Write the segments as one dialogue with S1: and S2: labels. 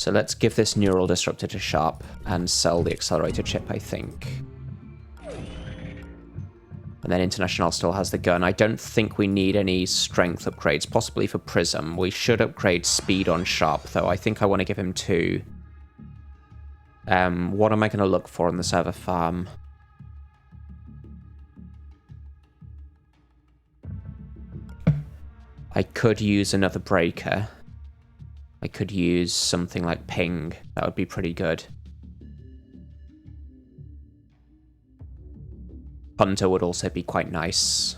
S1: So let's give this neural disruptor to Sharp and sell the accelerator chip, I think. And then International still has the gun. I don't think we need any strength upgrades, possibly for Prism. We should upgrade speed on Sharp, though. I think I want to give him 2. What am I going to look for in the server farm? I could use another breaker. I could use something like ping. That would be pretty good. Hunter would also be quite nice.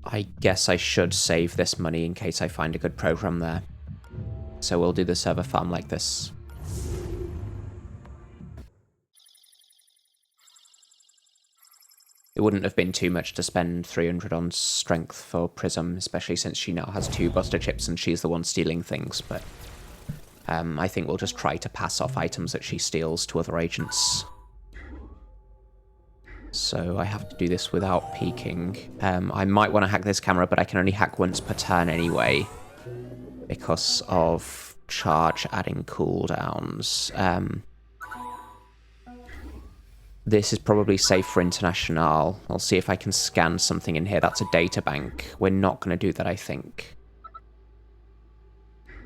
S1: I guess I should save this money in case I find a good program there. So we'll do the server farm like this. It wouldn't have been too much to spend 300 on strength for Prism, especially since she now has 2 Buster Chips and she's the one stealing things, but I think we'll just try to pass off items that she steals to other agents. So I have to do this without peeking. I might want to hack this camera, but I can only hack once per turn anyway, because of charge adding cooldowns. This is probably safe for International. I'll see if I can scan something in here. That's a data bank. We're not going to do that, I think.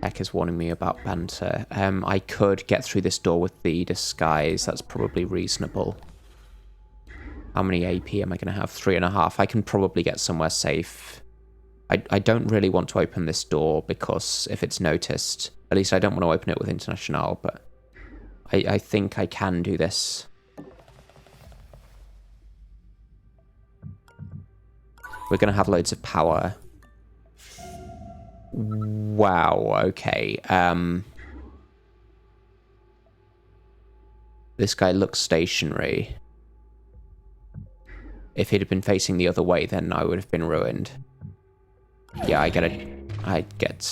S1: Heck is warning me about banter. I could get through this door with the disguise. That's probably reasonable. How many AP am I going to have? 3.5. I can probably get somewhere safe. I don't really want to open this door because if it's noticed, at least I don't want to open it with International, but I think I can do this. We're going to have loads of power. Wow, okay. This guy looks stationary. If he'd have been facing the other way, then I would have been ruined. Yeah, I get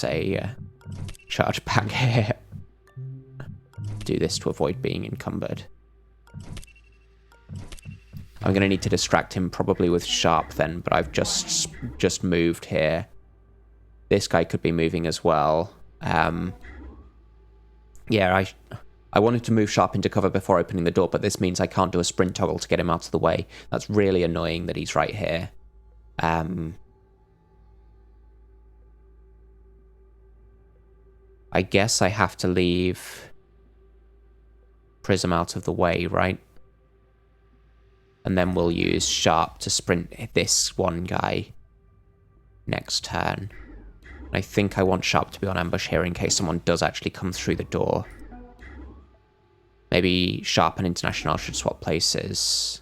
S1: a charge back here. Do this to avoid being encumbered. I'm going to need to distract him probably with Sharp then, but I've just moved here. This guy could be moving as well. Yeah, I wanted to move Sharp into cover before opening the door, but this means I can't do a sprint toggle to get him out of the way. That's really annoying that he's right here. I guess I have to leave Prism out of the way, right? And then we'll use Sharp to sprint this one guy next turn. I think I want Sharp to be on ambush here in case someone does actually come through the door. Maybe Sharp and International should swap places.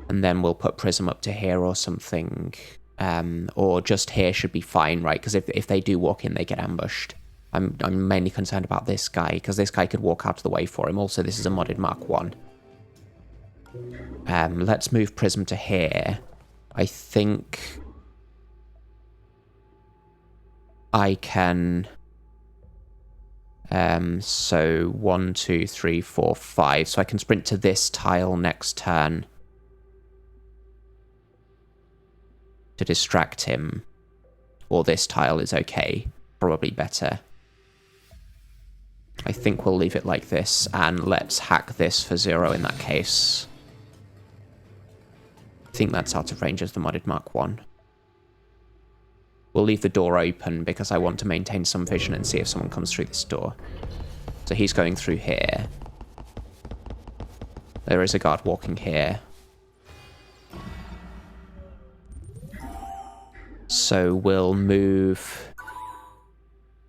S1: And then we'll put Prism up to here or something. Or just here should be fine, right? Because if they do walk in, they get ambushed. I'm mainly concerned about this guy, because this guy could walk out of the way for him. Also, this is a modded Mark 1. Let's move Prism to here. I think I can... so 1, 2, 3, 4, 5. So I can sprint to this tile next turn to distract him. Or this tile is okay. Probably better. I think we'll leave it like this, and let's hack this for 0 in that case. I think that's out of range as the modded Mark 1. We'll leave the door open because I want to maintain some vision and see if someone comes through this door. So he's going through here. There is a guard walking here. So we'll move...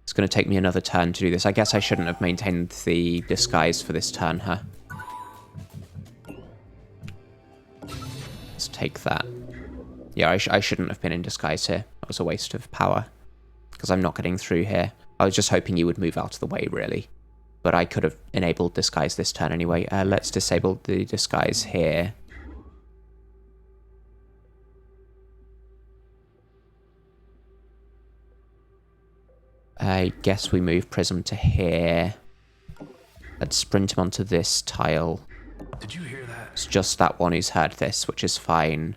S1: It's going to take me another turn to do this. I guess I shouldn't have maintained the disguise for this turn, huh? Let's take that. Yeah, I shouldn't have been in disguise here. That was a waste of power. Because I'm not getting through here. I was just hoping you would move out of the way, really. But I could have enabled disguise this turn anyway. Let's disable the disguise here. I guess we move Prism to here. Let's sprint him onto this tile.
S2: Did you hear that?
S1: It's just that one who's heard this, which is fine.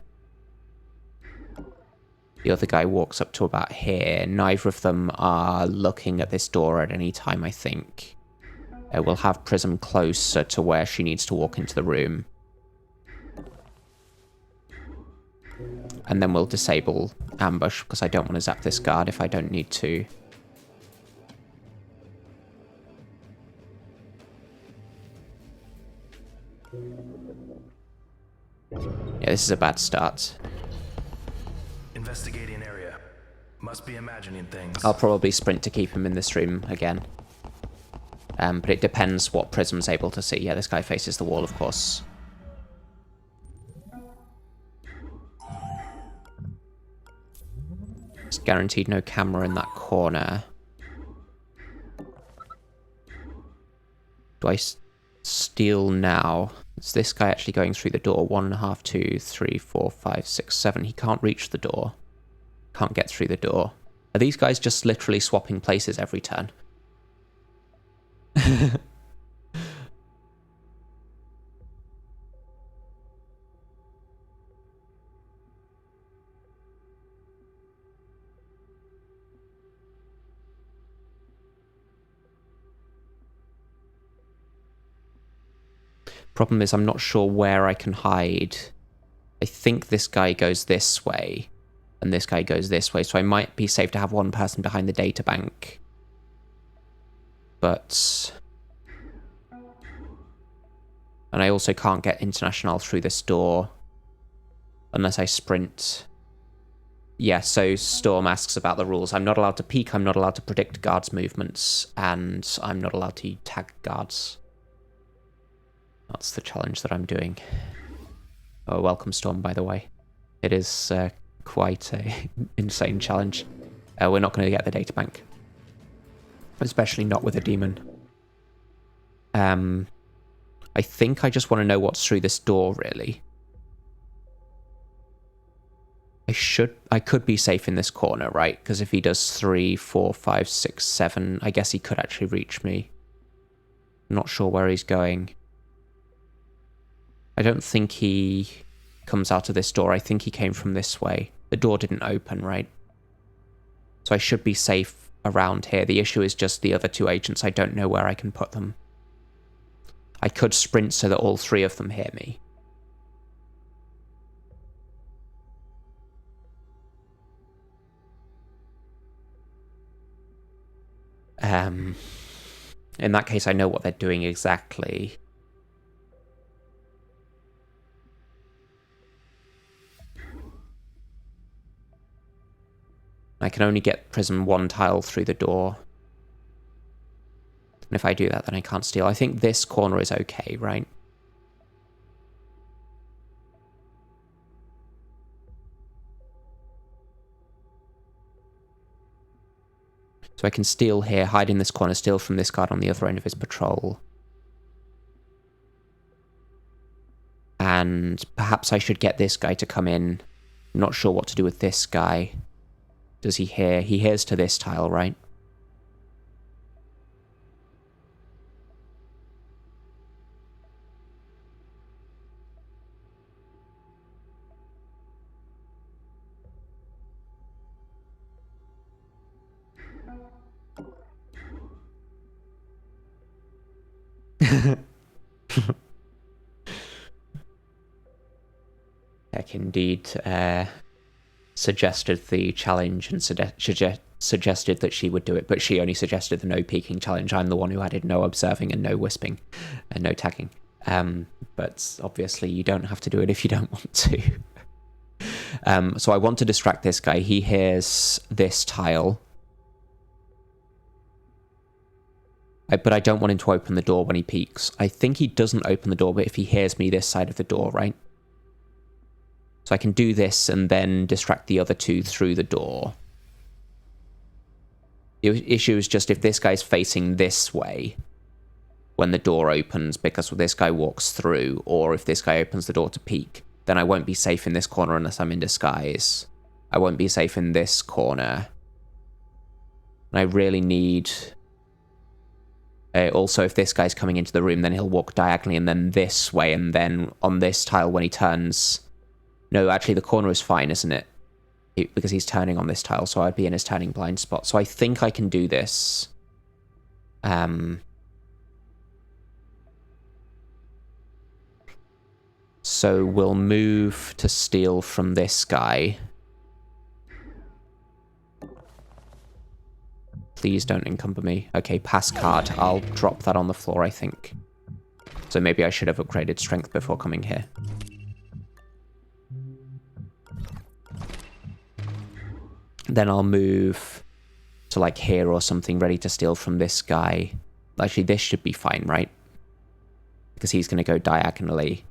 S1: The other guy walks up to about here. Neither of them are looking at this door at any time, I think. We'll have Prism closer to where she needs to walk into the room. And then we'll disable ambush, because I don't want to zap this guard if I don't need to. Yeah, this is a bad start.
S2: Investigating area. Must be imagining things.
S1: I'll probably sprint to keep him in this room again. But it depends what Prism's able to see. Yeah, this guy faces the wall, of course. It's guaranteed no camera in that corner. Do I steal now? Is this guy actually going through the door? 1.5, 2, 3, 4, 5, 6, 7. He can't reach the door. Can't get through the door. Are these guys just literally swapping places every turn? Problem is, I'm not sure where I can hide. I think this guy goes this way, and this guy goes this way, so I might be safe to have one person behind the databank. But... And I also can't get International through this door unless I sprint. Yeah, so Storm asks about the rules. I'm not allowed to peek, I'm not allowed to predict guards' movements, and I'm not allowed to tag guards. That's the challenge that I'm doing. Oh, welcome, Storm, by the way. It is quite a insane challenge. We're not going to get the databank. Especially not with a demon. I think I just want to know what's through this door, really. I could be safe in this corner, right? Because if he does 3, 4, 5, 6, 7, I guess he could actually reach me. I'm not sure where he's going. I don't think he comes out of this door. I think he came from this way. The door didn't open, right? So I should be safe around here. The issue is just the other two agents. I don't know where I can put them. I could sprint so that all three of them hear me. In that case, I know what they're doing exactly. I can only get Prism one tile through the door. And if I do that, then I can't steal. I think this corner is okay, right? So I can steal here, hide in this corner, steal from this guard on the other end of his patrol. And perhaps I should get this guy to come in. I'm not sure what to do with this guy. Does he hear? He hears to this tile, right? Heck, indeed. Suggested the challenge and suggested that she would do it, but she only suggested the no peeking challenge. I'm the one who added no observing and no wisping and no tagging. But obviously you don't have to do it if you don't want to. So I want to distract this guy. He hears this tile. But I don't want him to open the door when he peeks. I think he doesn't open the door, but if he hears me this side of the door, right? So I can do this and then distract the other two through the door. The issue is just if this guy's facing this way when the door opens because this guy walks through, or if this guy opens the door to peek, then I won't be safe in this corner unless I'm in disguise. I won't be safe in this corner. And I really need Also, if this guy's coming into the room, then he'll walk diagonally and then this way, and then on this tile when he turns... No, actually the corner is fine, isn't it? Because he's turning on this tile, so I'd be in his turning blind spot. So I think I can do this. So we'll move to steal from this guy. Please don't encumber me. Okay, pass card. I'll drop that on the floor, I think. So maybe I should have upgraded strength before coming here. Then I'll move to like here or something, ready to steal from this guy. Actually, this should be fine, right? Because he's going to go diagonally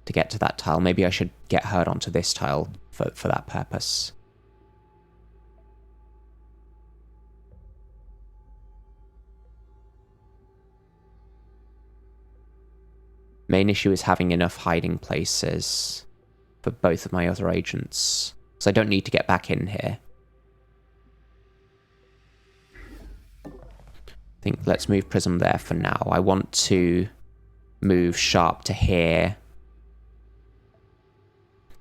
S1: to get to that tile. Maybe I should get her onto this tile for that purpose. Main issue is having enough hiding places for both of my other agents. So I don't need to get back in here. I think let's move Prism there for now. I want to move Sharp to here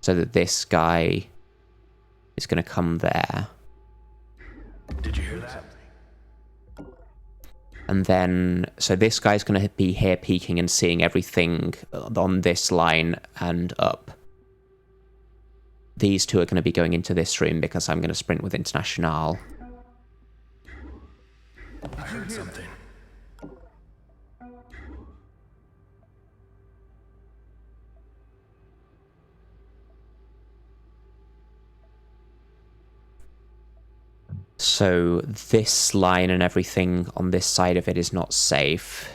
S1: so that this guy is going to come there.
S2: Did you hear that?
S1: And then, so this guy's going to be here peeking and seeing everything on this line and up. These two are going to be going into this room because I'm going to sprint with International.
S2: I heard something.
S1: So this line and everything on this side of it is not safe.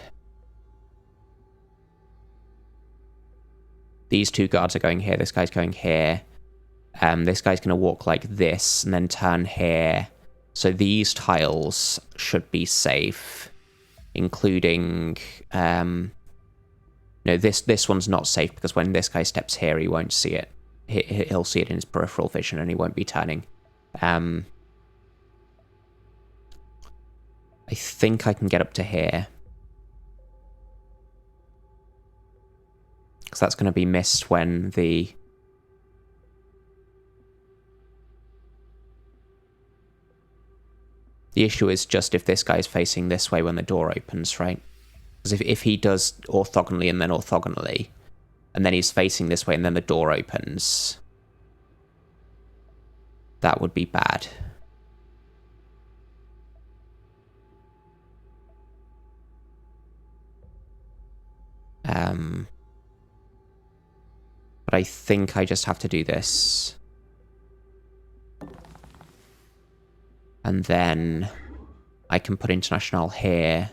S1: These two guards are going here. This guy's going here. This guy's going to walk like this and then turn here. So these tiles should be safe, including... no, this one's not safe because when this guy steps here, he won't see it. He'll see it in his peripheral vision and he won't be turning. I think I can get up to here. Because that's going to be missed when the... The issue is just if this guy's facing this way when the door opens, right? Because if he does orthogonally and then orthogonally, and then he's facing this way and then the door opens, that would be bad. But I think I just have to do this. And then I can put International here.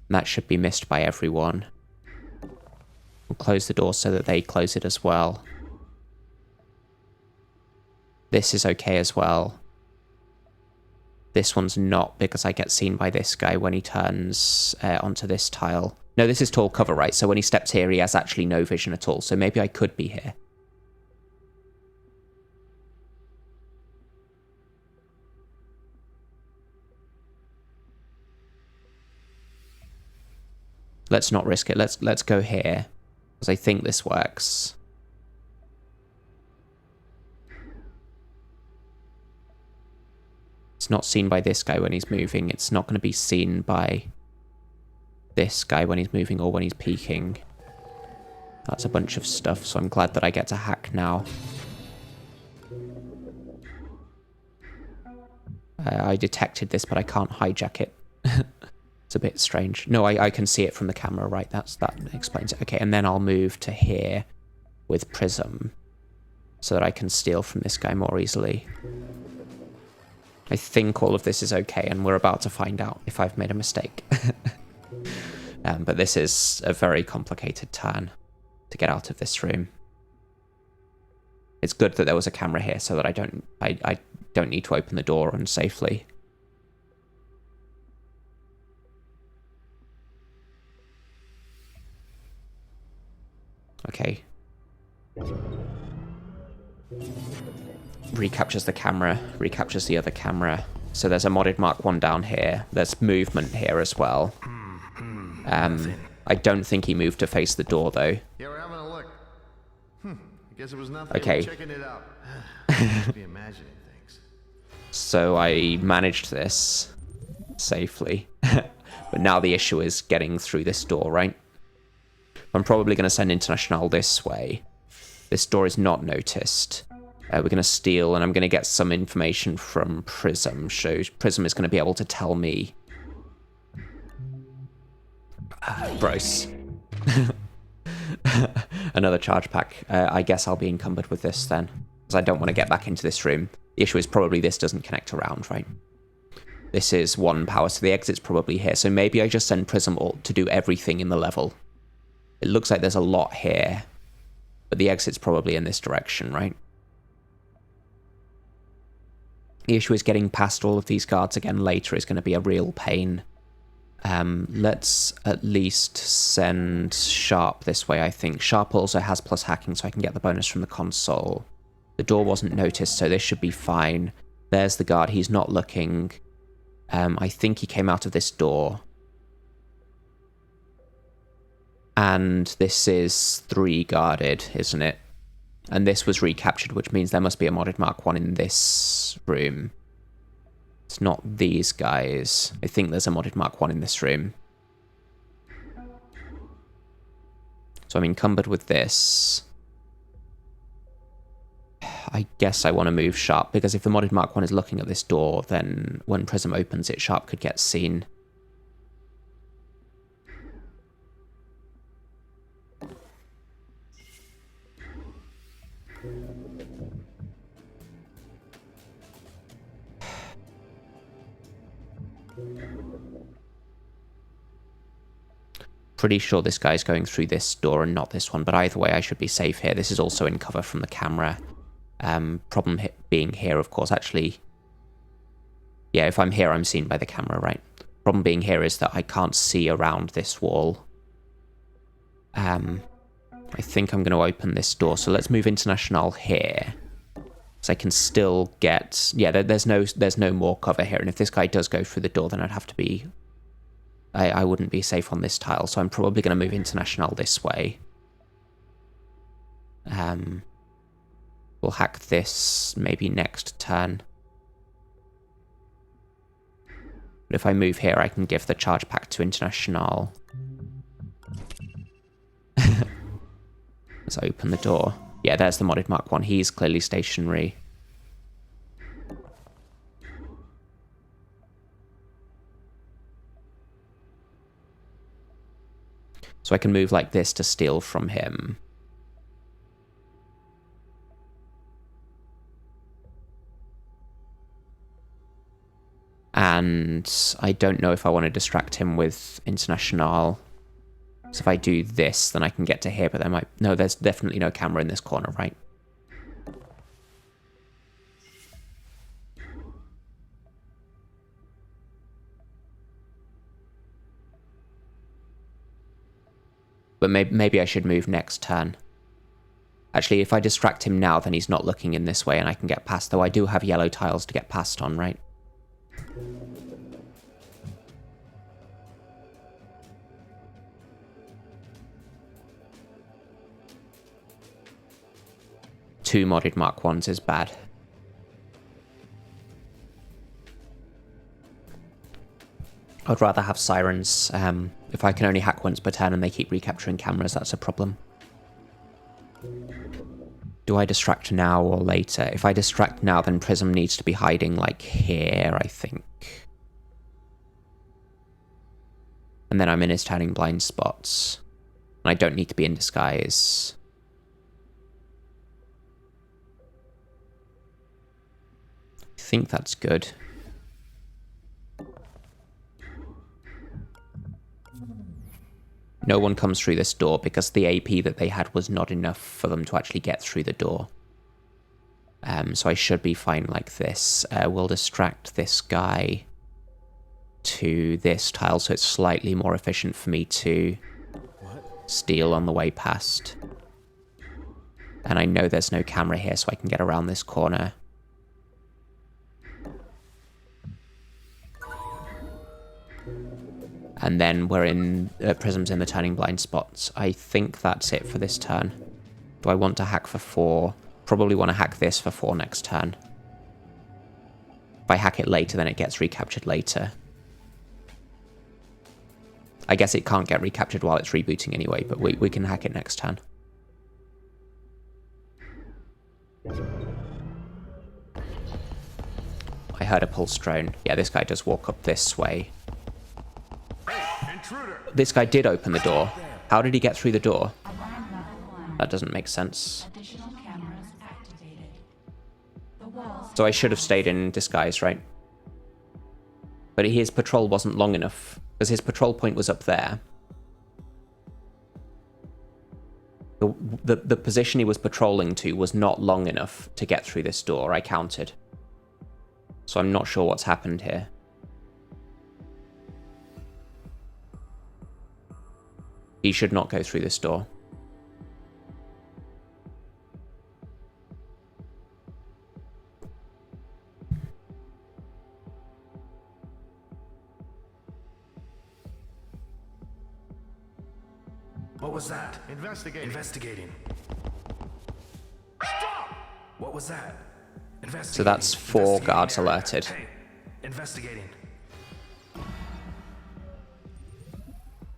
S1: And that should be missed by everyone. We'll close the door so that they close it as well. This is okay as well. This one's not because I get seen by this guy when he turns onto this tile. No, this is tall cover, right? So when he steps here, he has actually no vision at all. So maybe I could be here. Let's not risk it. Let's go here. Because I think this works. It's not seen by this guy when he's moving. It's not going to be seen by this guy when he's moving or when he's peeking. That's a bunch of stuff, so I'm glad that I get to hack now. I detected this, but I can't hijack it. It's a bit strange. No, I can see it from the camera, right? That explains it. Okay, and then I'll move to here with Prism so that I can steal from this guy more easily. I think all of this is okay, and we're about to find out if I've made a mistake. But this is a very complicated turn to get out of this room. It's good that there was a camera here so that I don't need to open the door unsafely. Okay. Recaptures the camera, recaptures the other camera. So there's a modded Mark 1 down here. There's movement here as well. I don't think he moved to face the door, though.
S3: Yeah, we're having a look. I guess it was nothing.
S1: Okay.
S3: We're checking it out. Must be imagining things.
S1: So I managed this safely. But now the issue is getting through this door, right? I'm probably going to send International this way. This door is not noticed. We're going to steal, and I'm going to get some information from Prism. So Prism is going to be able to tell me. Gross. Another charge pack. I guess I'll be encumbered with this then, because I don't want to get back into this room. The issue is probably this doesn't connect around, right? This is 1 power, so the exit's probably here. So maybe I just send Prism to do everything in the level. It looks like there's a lot here, but the exit's probably in this direction, right? The issue is getting past all of these guards again later is going to be a real pain. Let's at least send Sharp this way, I think. Sharp also has plus hacking, so I can get the bonus from the console. The door wasn't noticed, so this should be fine. There's the guard. He's not looking. I think he came out of this door. And this is 3 guarded, isn't it? And this was recaptured, which means there must be a modded Mark 1 in this room. It's not these guys. I think there's a modded Mark 1 in this room. So I'm encumbered with this. I guess I want to move Sharp, because if the modded Mark 1 is looking at this door, then when Prism opens it, Sharp could get seen. Pretty sure this guy's going through this door and not this one, but either way I should be safe here. This is also in cover from the camera. Problem being here, of course, actually... Yeah, if I'm here, I'm seen by the camera, right? Problem being here is that I can't see around this wall. I think I'm going to open this door, so let's move International here. So I can still get... Yeah, there's no more cover here, and if this guy does go through the door, then I'd have to be... I wouldn't be safe on this tile, so I'm probably going to move International this way. We'll hack this maybe next turn. But if I move here, I can give the charge pack to International. Let's open the door. Yeah, there's the modded Mark 1. He's clearly stationary. So I can move like this to steal from him. And I don't know if I want to distract him with International. So if I do this, then I can get to here, but there might... No, there's definitely no camera in this corner, right? But maybe I should move next turn. Actually, if I distract him now, then he's not looking in this way and I can get past. Though I do have yellow tiles to get past on, right? Two modded Mark 1s is bad. I'd rather have sirens. If I can only hack once per turn and they keep recapturing cameras, that's a problem. Do I distract now or later? If I distract now, then Prism needs to be hiding like here, I think. And then I'm in his turning blind spots. And I don't need to be in disguise. I think that's good. No one comes through this door because the AP that they had was not enough for them to actually get through the door. So I should be fine like this. We'll distract this guy to this tile so it's slightly more efficient for me to steal on the way past. And I know there's no camera here, so I can get around this corner. And then we're in prisms in the turning blind spots. I think that's it for this turn. Do I want to hack for 4? Probably want to hack this for 4 next turn. If I hack it later, then it gets recaptured later. I guess it can't get recaptured while it's rebooting anyway, but we can hack it next turn. I heard a pulse drone. Yeah, this guy does walk up this way.
S3: Intruder!
S1: This guy did open the door. How did he get through the door? That doesn't make sense.
S4: Additional cameras activated. The walls.
S1: So I should have stayed in disguise, right? But his patrol wasn't long enough, because his patrol point was up there. The position he was patrolling to was not long enough to get through this door, I counted. So I'm not sure what's happened here. He should not go through this door.
S2: What was that?
S3: Investigating.
S2: Investigating. Stop! What was that? Investigating.
S1: So that's 4
S2: Investigating
S1: guards
S2: area.
S1: alerted.
S2: Hey, investigating.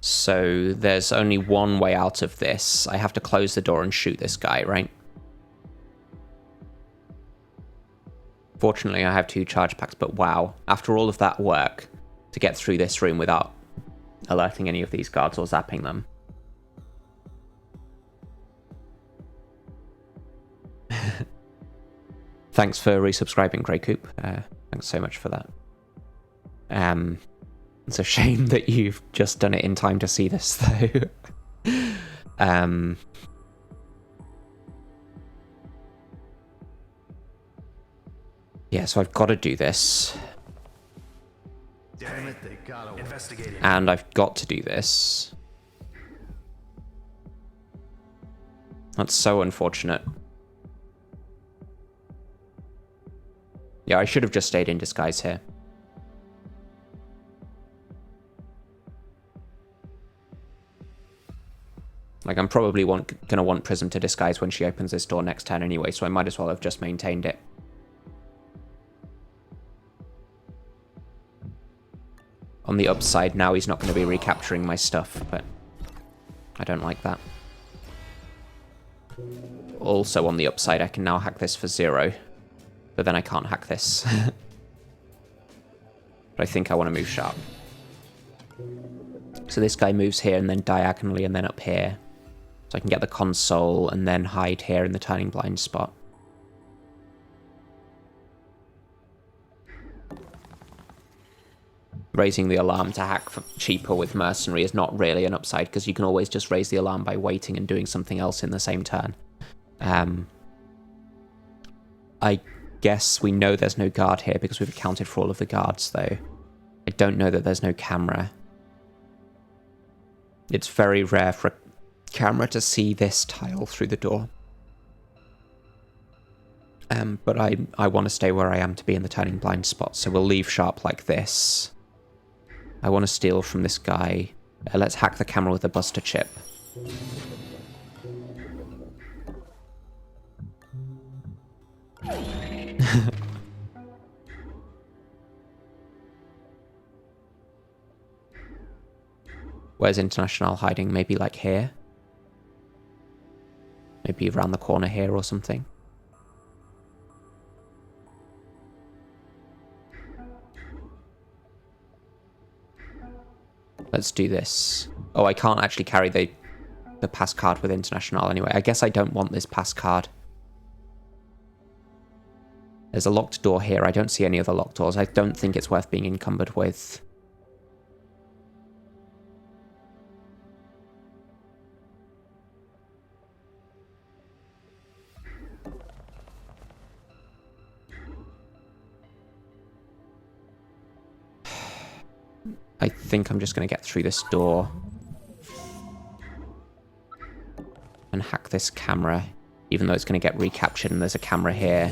S1: So there's only one way out of this. I have to close the door and shoot this guy, right? Fortunately, I have 2 charge packs, but wow. After all of that work to get through this room without alerting any of these guards or zapping them. Thanks for resubscribing, Grey Coop. Thanks so much for that. It's a shame that you've just done it in time to see this, though. Yeah, so I've got to do this.
S3: Damn it, they got away.
S2: Investigating.
S1: And I've got to do this. That's so unfortunate. Yeah, I should have just stayed in disguise here. Like, I'm probably gonna want Prism to disguise when she opens this door next turn anyway, so I might as well have just maintained it. On the upside, now he's not going to be recapturing my stuff, but I don't like that. Also on the upside, I can now hack this for 0, but then I can't hack this. But I think I want to move sharp. So this guy moves here and then diagonally and then up here. So I can get the console and then hide here in the turning blind spot. Raising the alarm to hack for cheaper with Mercenary is not really an upside, because you can always just raise the alarm by waiting and doing something else in the same turn. I guess we know there's no guard here because we've accounted for all of the guards, though. I don't know that there's no camera. It's very rare for a camera to see this tile through the door. But I want to stay where I am to be in the turning blind spot, so we'll leave sharp like this. I want to steal from this guy. Let's hack the camera with the buster chip. Where's International hiding? Maybe like here? Maybe around the corner here or something? Let's do this. Oh, I can't actually carry the pass card with International anyway. I guess I don't want this pass card. There's a locked door here. I don't see any other locked doors. I don't think it's worth being encumbered with. I think I'm just going to get through this door and hack this camera, even though it's going to get recaptured and there's a camera here.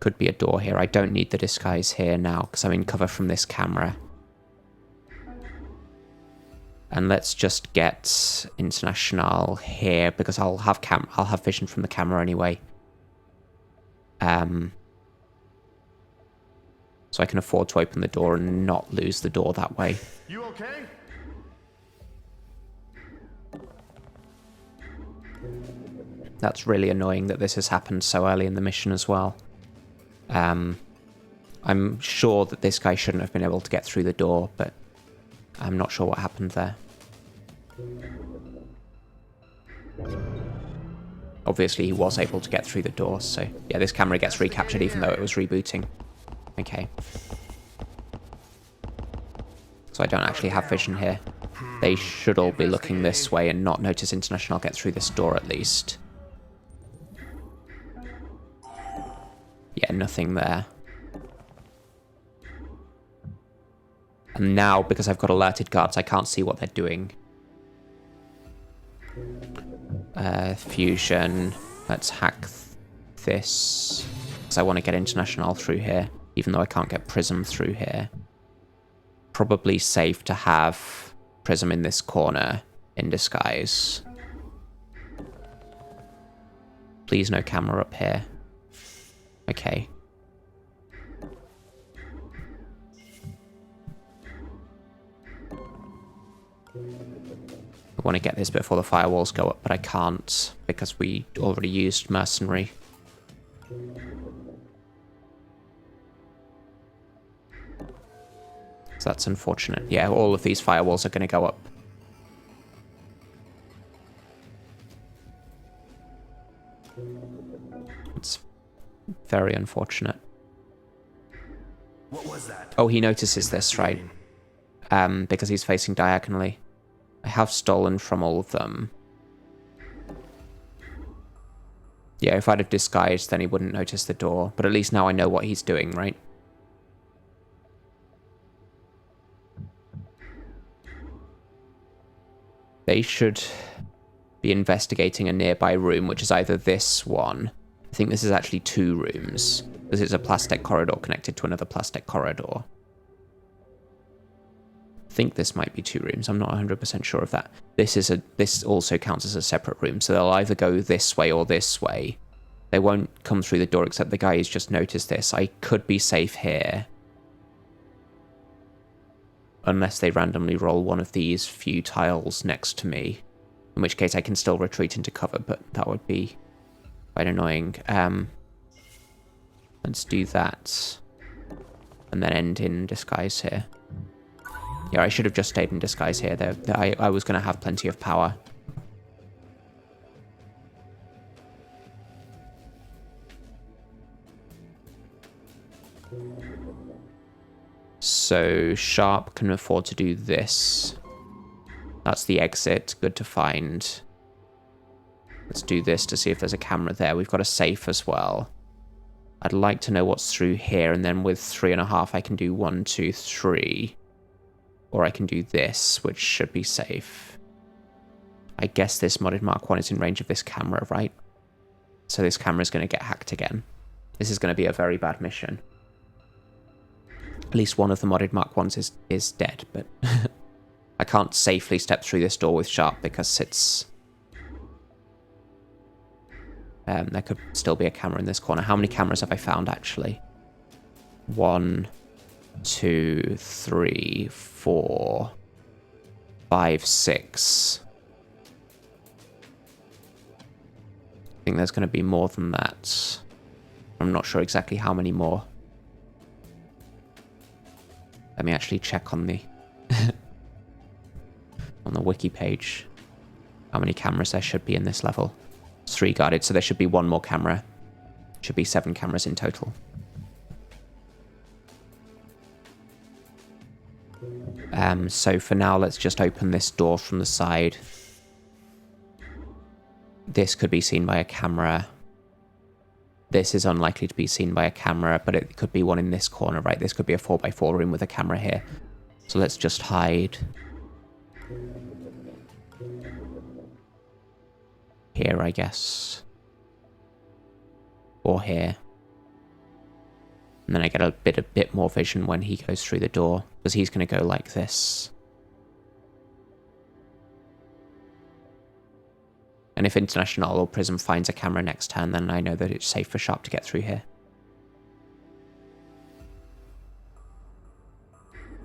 S1: Could be a door here. I don't need the disguise here now because I'm in cover from this camera. And let's just get International here because I'll have vision from the camera anyway. So I can afford to open the door and not lose the door that way.
S3: You okay?
S1: That's really annoying that this has happened so early in the mission as well. I'm sure that this guy shouldn't have been able to get through the door, but I'm not sure what happened there. Obviously, he was able to get through the door, so yeah, this camera gets recaptured even though it was rebooting. Okay. So I don't actually have vision here. They should all be looking this way and not notice International get through this door at least. Yeah, nothing there. And now, because I've got alerted guards, I can't see what they're doing. Fusion. Let's hack this. Because I want to get International through here, even though I can't get Prism through here. Probably safe to have Prism in this corner in disguise. Please no camera up here. Okay. I want to get this before the firewalls go up, but I can't because we already used Mercenary. So that's unfortunate. Yeah, all of these firewalls are going to go up. It's very unfortunate.
S2: What was that?
S1: Oh, he notices this, right? Because he's facing diagonally. I have stolen from all of them. Yeah, if I'd have disguised, then he wouldn't notice the door. But at least now I know what he's doing, right? They should be investigating a nearby room, which is either this one. I think this is actually 2 rooms, because it's a plastic corridor connected to another plastic corridor. I think this might be 2 rooms. I'm not 100% sure of that. This also counts as a separate room, so they'll either go this way or this way. They won't come through the door, except the guy has just noticed this. I could be safe here. Unless they randomly roll one of these few tiles next to me. In which case I can still retreat into cover, but that would be quite annoying. Let's do that. And then end in disguise here. Yeah, I should have just stayed in disguise here. I was going to have plenty of power. So Sharp can afford to do this. That's the exit. Good to find. Let's do this to see if there's a camera there. We've got a safe as well. I'd like to know what's through here, and then with 3.5 I can do 1, 2, 3. Or I can do this, which should be safe. I guess this modded Mark 1 is in range of this camera, right? So this camera is going to get hacked again. This is going to be a very bad mission. At least one of the modded Mark 1s is dead, but I can't safely step through this door with Sharp because it's... there could still be a camera in this corner. How many cameras have I found, actually? 1, 2, 3, 4, 5, 6. I think there's going to be more than that. I'm not sure exactly how many more. Let me actually check on the on the wiki page how many cameras there should be in this level. It's 3 guarded, so there should be 1 more camera. Should be 7 cameras in total. So for now, let's just open this door from the side. This could be seen by a camera. This is unlikely to be seen by a camera, but it could be one in this corner, right? This could be a 4x4 room with a camera here. So let's just hide. Here, I guess. Or here. And then I get a bit more vision when he goes through the door, because he's going to go like this. And if International or Prism finds a camera next turn, then I know that it's safe for Sharp to get through here.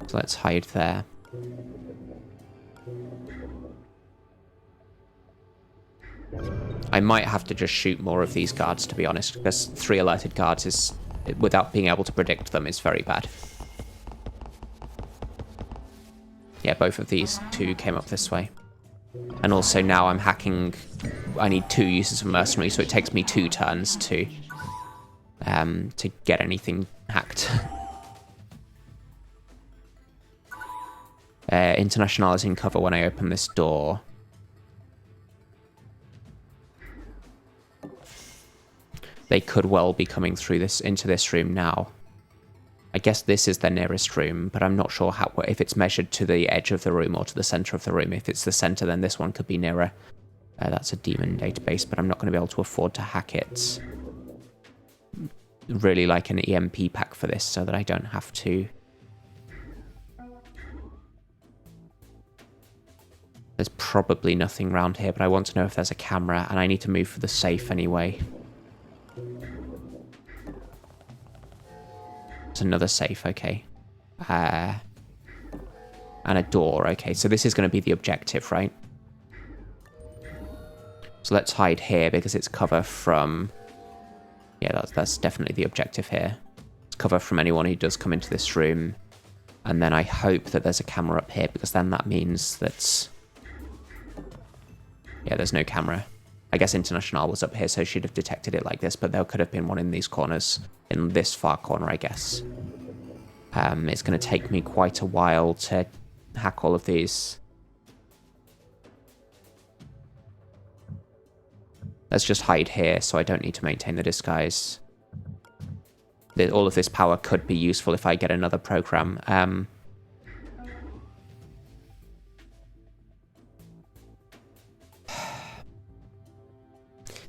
S1: So let's hide there. I might have to just shoot more of these guards, to be honest, because 3 alerted guards is, without being able to predict them, is very bad. Yeah, both of these 2 came up this way. And also now I'm hacking, I need 2 uses of Mercenary, so it takes me 2 turns to get anything hacked. International is in cover when I open this door. They could well be coming through this into this room now. I guess this is their nearest room, but I'm not sure how, if it's measured to the edge of the room or to the center of the room. If it's the center, then this one could be nearer. That's a demon database, but I'm not going to be able to afford to hack it. Really like an EMP pack for this, so that I don't have to. There's probably nothing around here, but I want to know if there's a camera, and I need to move for the safe anyway. It's another safe, okay. And a door, okay. So this is going to be the objective, right? So let's hide here because it's cover from... Yeah, that's definitely the objective here. It's cover from anyone who does come into this room. And then I hope that there's a camera up here, because then that means that... Yeah, there's no camera. I guess International was up here, so she'd have detected it like this, but there could have been one in these corners, in this far corner, I guess. It's going to take me quite a while to hack all of these. Let's just hide here, so I don't need to maintain the disguise. All of this power could be useful if I get another program.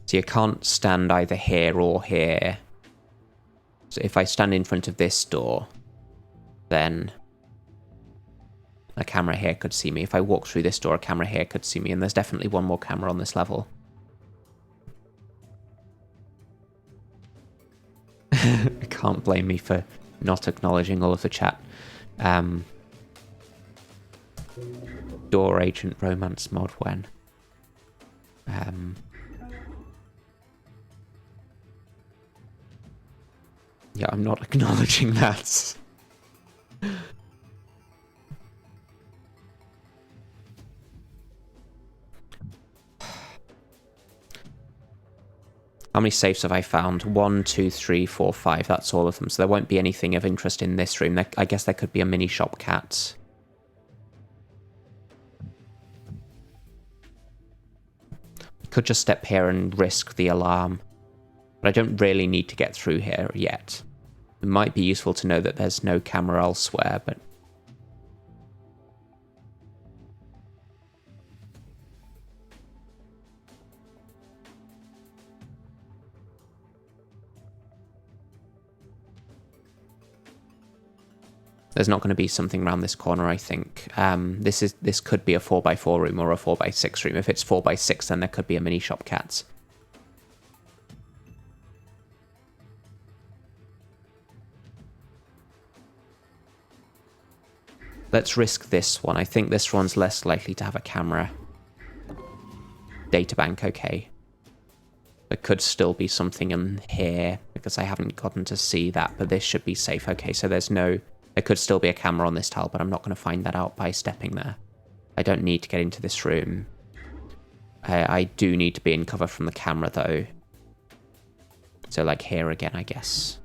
S1: So you can't stand either here or here. So if I stand in front of this door, then a camera here could see me. If I walk through this door, a camera here could see me. And there's definitely one more camera on this level. I can't blame me for not acknowledging all of the chat. Door agent romance mod when? Yeah, I'm not acknowledging that. How many safes have I found? 1, 2, 3, 4, 5. That's all of them. So there won't be anything of interest in this room. I guess there could be a mini shop cat. Could just step here and risk the alarm. But I don't really need to get through here yet. It might be useful to know that there's no camera elsewhere, but... There's not going to be something around this corner, I think. This could be a 4x4 room or a 4x6 room. If it's 4x6, then there could be a mini shop cat. Let's risk this one. I think this one's less likely to have a camera. Databank, okay. There could still be something in here, because I haven't gotten to see that, but this should be safe. Okay, so there's no... There could still be a camera on this tile, but I'm not going to find that out by stepping there. I don't need to get into this room. I do need to be in cover from the camera, though. So, like, here again, I guess.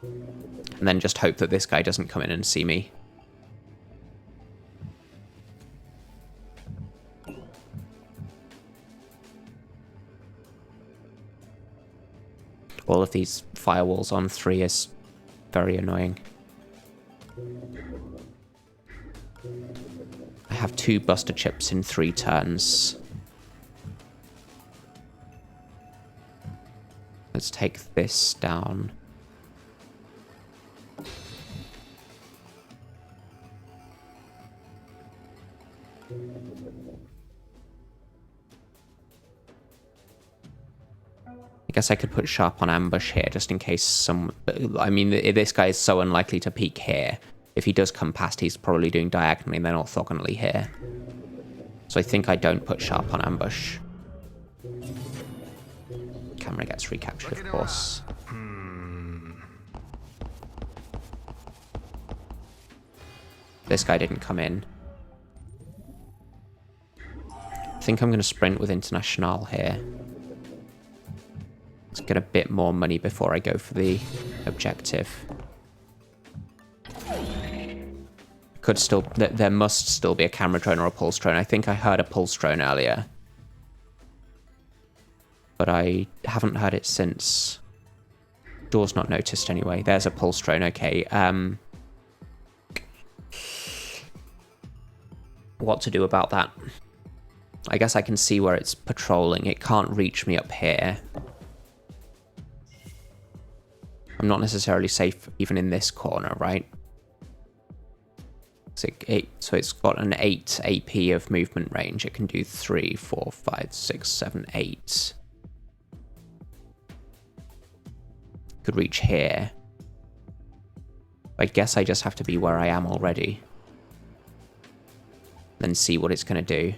S1: And then just hope that this guy doesn't come in and see me. All of these firewalls on 3 is very annoying. I have 2 buster chips in 3 turns. Let's take this down. I guess I could put Sharp on ambush here, just in case some... I mean, this guy is so unlikely to peek here. If he does come past, he's probably doing diagonally and then orthogonally here. So I think I don't put Sharp on ambush. Camera gets recaptured, of course. This guy didn't come in. I think I'm going to sprint with International here. Let's get a bit more money before I go for the objective. Could still... There must still be a camera drone or a pulse drone. I think I heard a pulse drone earlier. But I haven't heard it since. Door's not noticed anyway. There's a pulse drone, okay. What to do about that? I guess I can see where it's patrolling. It can't reach me up here. I'm not necessarily safe even in this corner, right? So it's got an 8 AP of movement range. It can do 3, 4, 5, 6, 7, 8. Could reach here. I guess I just have to be where I am already. Then see what it's going to do.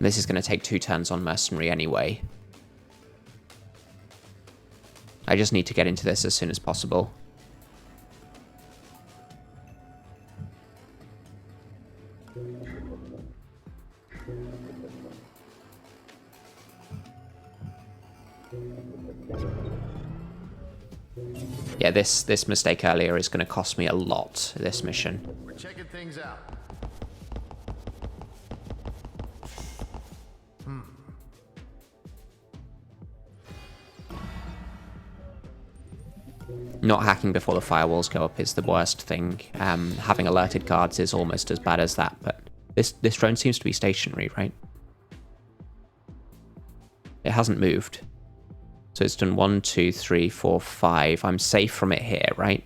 S1: This is going to take 2 turns on Mercenary anyway. I just need to get into this as soon as possible. Yeah, this mistake earlier is going to cost me a lot, this mission.
S3: We're checking things out.
S1: Not hacking before the firewalls go up is the worst thing. Having alerted guards is almost as bad as that, but this drone seems to be stationary, right? It hasn't moved. So it's done 1, 2, 3, 4, 5. I'm safe from it here, right?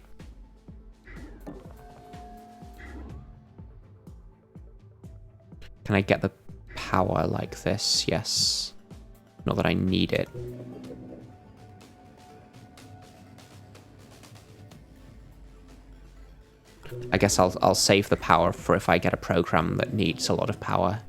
S1: Can I get the power like this? Yes. Not that I need it. I guess I'll save the power for if I get a program that needs a lot of power.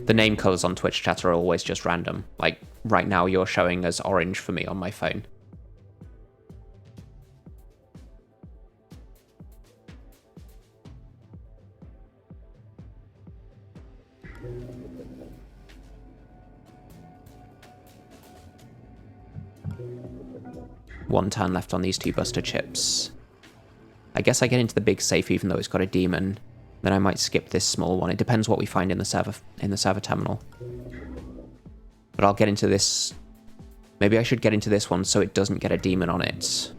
S1: The name colors on Twitch chat are always just random. Like, right now you're showing as orange for me on my phone. One turn left on these 2 buster chips. I guess I get into the big safe even though it's got a demon. Then I might skip this small one. It depends what we find in the server terminal. But I'll get into this. Maybe I should get into this one so it doesn't get a demon on it.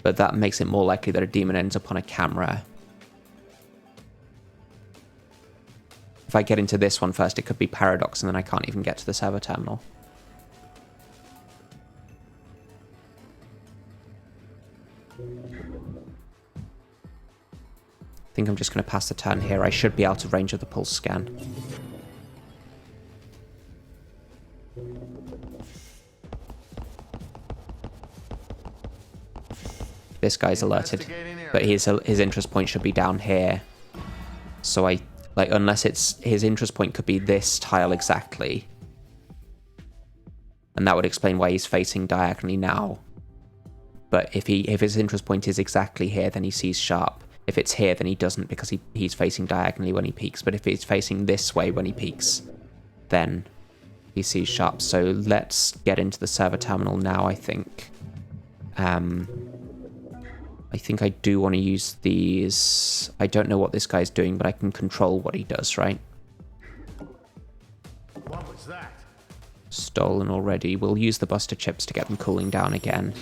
S1: But that makes it more likely that a demon ends up on a camera. If I get into this one first, it could be Paradox, and then I can't even get to the server terminal. I think I'm just going to pass the turn here. I should be out of range of the pulse scan. This guy's alerted, but his interest point should be down here. So unless it's his interest point could be this tile exactly, and that would explain why he's facing diagonally now. But if his interest point is exactly here, then he sees sharp. If it's here, then he doesn't because he's facing diagonally when he peeks. But if he's facing this way when he peeks, then he sees sharp. So let's get into the server terminal now, I think. I think I do want to use these. I don't know what this guy's doing, but I can control what he does, right? stolen already. We'll use the Buster Chips to get them cooling down again.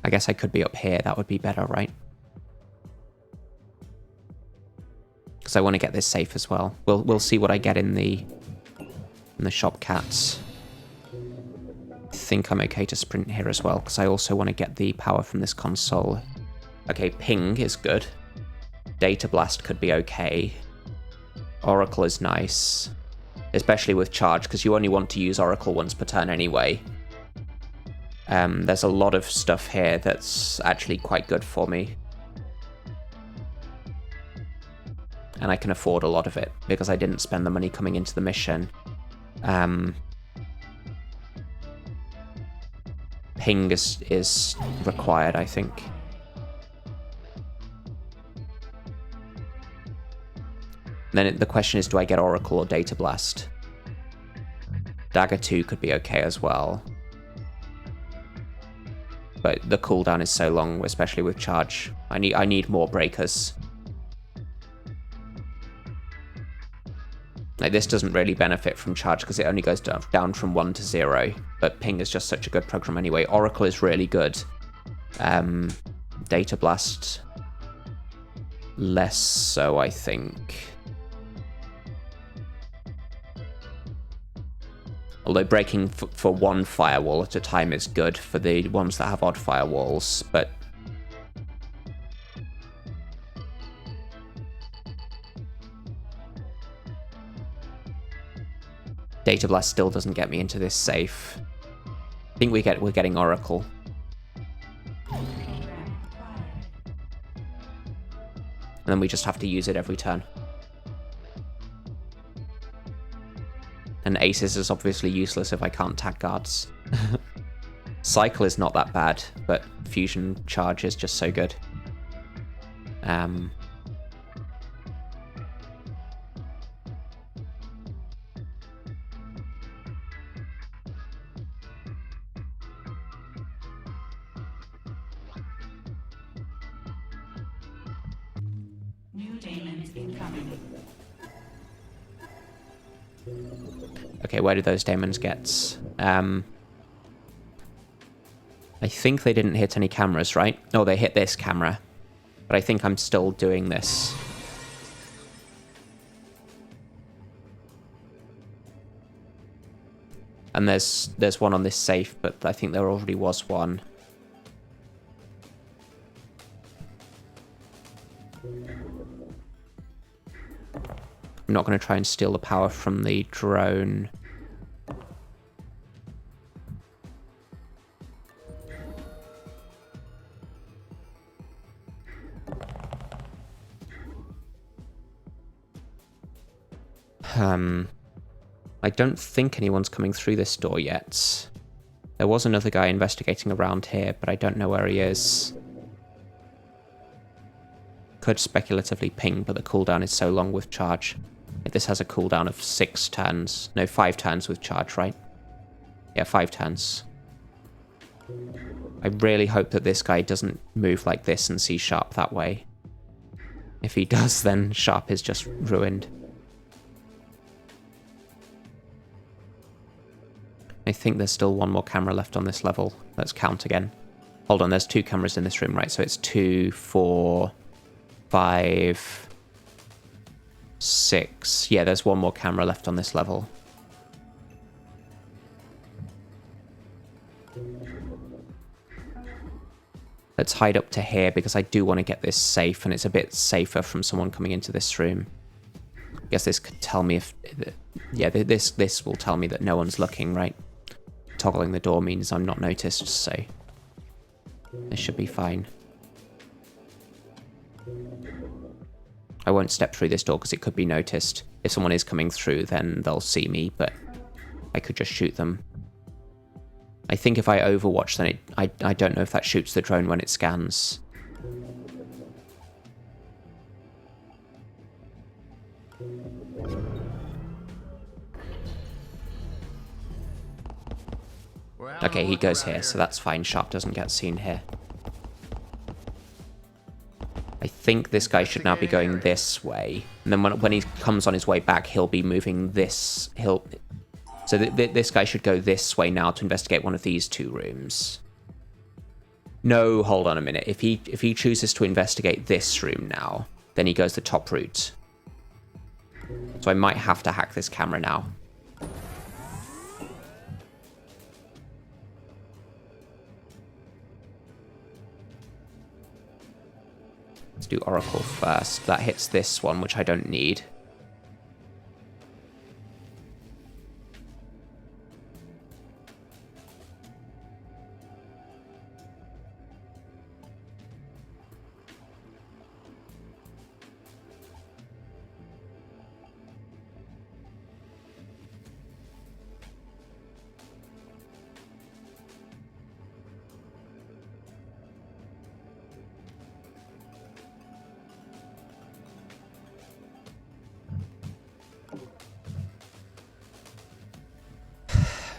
S1: I guess I could be up here. That would be better, right? Because I want to get this safe as well. We'll see what I get in the shop cats. I think I'm okay to sprint here as well, because I also want to get the power from this console. Okay, ping is good. Data blast could be okay. Oracle is nice. Especially with charge, because you only want to use Oracle once per turn anyway. There's a lot of stuff here that's actually quite good for me. And I can afford a lot of it, because I didn't spend the money coming into the mission. Ping is required, I think. Then the question is, do I get Oracle or Data Blast? Dagger 2 could be okay as well. But the cooldown is so long, especially with charge. I need more breakers. Like, this doesn't really benefit from charge because it only goes down from 1 to 0. But ping is just such a good program anyway. Oracle is really good. Data Blast, less so, I think. Although breaking for one firewall at a time is good for the ones that have odd firewalls, but... Data Blast still doesn't get me into this safe. I think we're getting Oracle. And then we just have to use it every turn. And Aces is obviously useless if I can't tag guards. Cycle is not that bad, but Fusion Charge is just so good.
S4: New daemons incoming.
S1: Okay, where did those daemons get? I think they didn't hit any cameras, right? No, they hit this camera. But I think I'm still doing this. And there's one on this safe, but I think there already was one. I'm not going to try and steal the power from the drone. I don't think anyone's coming through this door yet. There was another guy investigating around here, but I don't know where he is. Could speculatively ping, but the cooldown is so long with charge. This has a cooldown of 6 turns. No, 5 turns with charge, right? Yeah, 5 turns. I really hope that this guy doesn't move like this and see Sharp that way. If he does, then Sharp is just ruined. I think there's still one more camera left on this level. Let's count again. Hold on, there's 2 cameras in this room, right? So it's 2, 4, 5, 6. Yeah, there's one more camera left on this level. Let's hide up to here because I do want to get this safe, and it's a bit safer from someone coming into this room. I guess this could tell me if... Yeah, this will tell me that no one's looking, right? Toggling the door means I'm not noticed, so... This should be fine. I won't step through this door because it could be noticed. If someone is coming through, then they'll see me, but I could just shoot them. I think if I overwatch, then I don't know if that shoots the drone when it scans.
S3: We're having
S1: Okay,
S3: a
S1: he
S3: look
S1: goes
S3: around
S1: here, so that's fine. Sharp doesn't get seen here. I think this guy should now be going this way. And then when he comes on his way back, he'll be moving this. So this guy should go this way now to investigate one of these two rooms. No, hold on a minute. If he chooses to investigate this room now, then he goes the top route. So I might have to hack this camera now. Let's do Oracle first. That hits this one, which I don't need.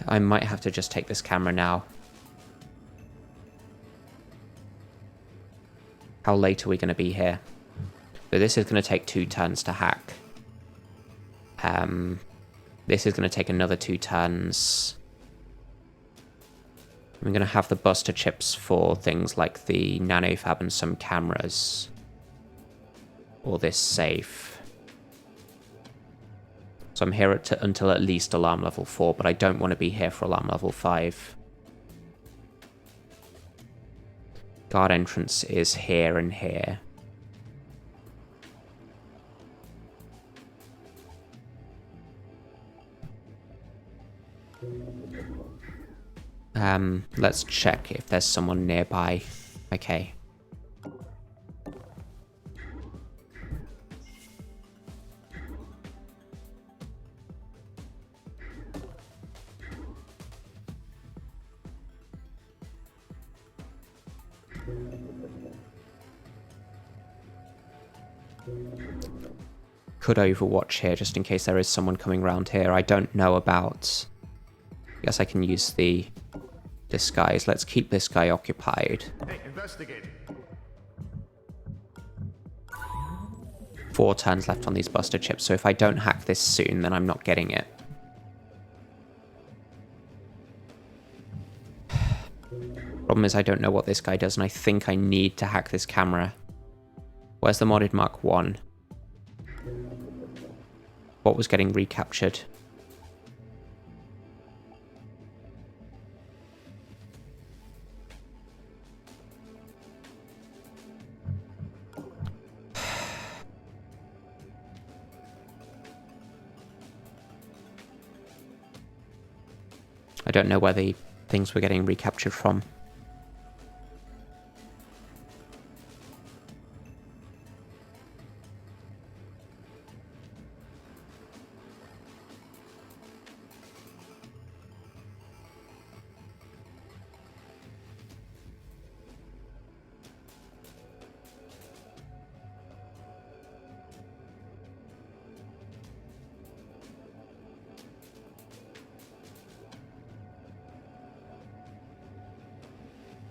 S1: I might have to just take this camera now. How late are we going to be here? So this is going to take 2 turns to hack. This is going to take another 2 turns. I'm going to have the buster chips for things like the nanofab and some cameras. Or this safe. So I'm here until at least alarm level 4, but I don't want to be here for alarm level 5. Guard entrance is here and here. Let's check if there's someone nearby. Okay. Could overwatch here just in case there is someone coming around here. I don't know about... I guess I can use the disguise. Let's keep this guy occupied.
S3: Hey, investigate.
S1: 4 turns left on these buster chips, so if I don't hack this soon, then I'm not getting it. Problem is I don't know what this guy does, and I think I need to hack this camera. Where's the modded Mark 1? What was getting recaptured? I don't know where the things were getting recaptured from.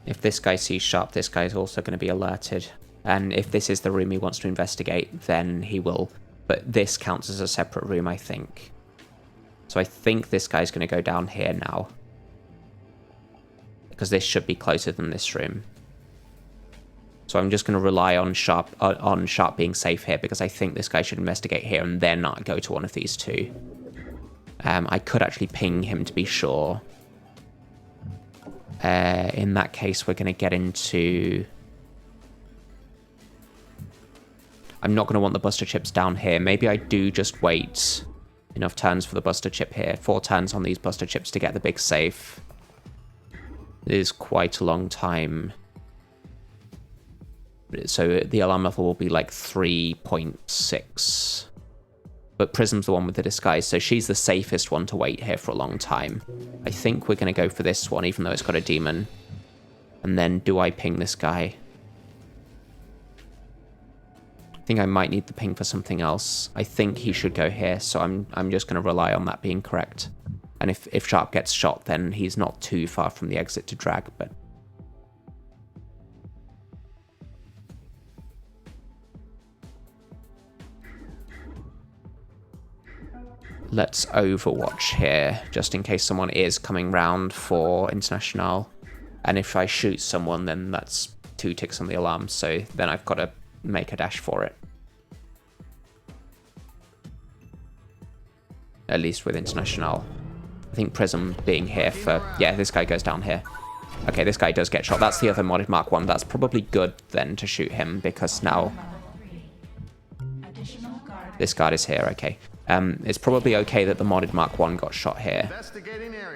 S1: If this guy sees Sharp, this guy's also going to be alerted. And if this is the room he wants to investigate, then he will. But this counts as a separate room, I think. So I think this guy's going to go down here now. Because this should be closer than this room. So I'm just going to rely on Sharp being safe here, because I think this guy should investigate here and then not go to one of these two. I could actually ping him to be sure. In that case, we're going to get into... I'm not going to want the buster chips down here. Maybe I do just wait enough turns for the buster chip here. 4 turns on these buster chips to get the big safe. It is quite a long time. So the alarm level will be like 3.6. But Prism's the one with the disguise, so she's the safest one to wait here for a long time. I think we're going to go for this one, even though it's got a demon. And then do I ping this guy? I think I might need the ping for something else. I think he should go here, so I'm just going to rely on that being correct. And if Sharp gets shot, then he's not too far from the exit to drag, but... Let's overwatch here, just in case someone is coming round for International. And if I shoot someone, then that's 2 ticks on the alarm, so then I've got to make a dash for it. At least with International. I think Prism being here for... Yeah, this guy goes down here. Okay, this guy does get shot. That's the other modded Mark 1. That's probably good then to shoot him, because now... This guard is here, okay. It's probably okay that the modded Mark 1 got shot here,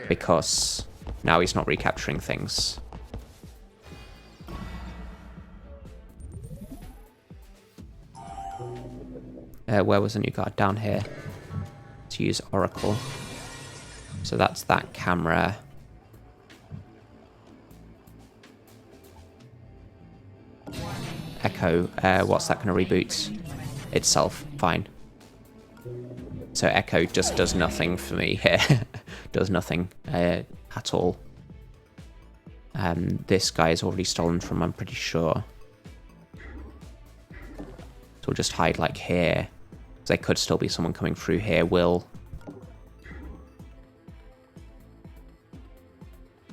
S1: because now he's not recapturing things. Where was the new guard? Down here. To use Oracle. So that's that camera. Echo. What's that going to reboot? Itself. Fine. So Echo just does nothing for me here. Does nothing at all. This guy is already stolen from, I'm pretty sure. So we'll just hide like here. There could still be someone coming through here. Will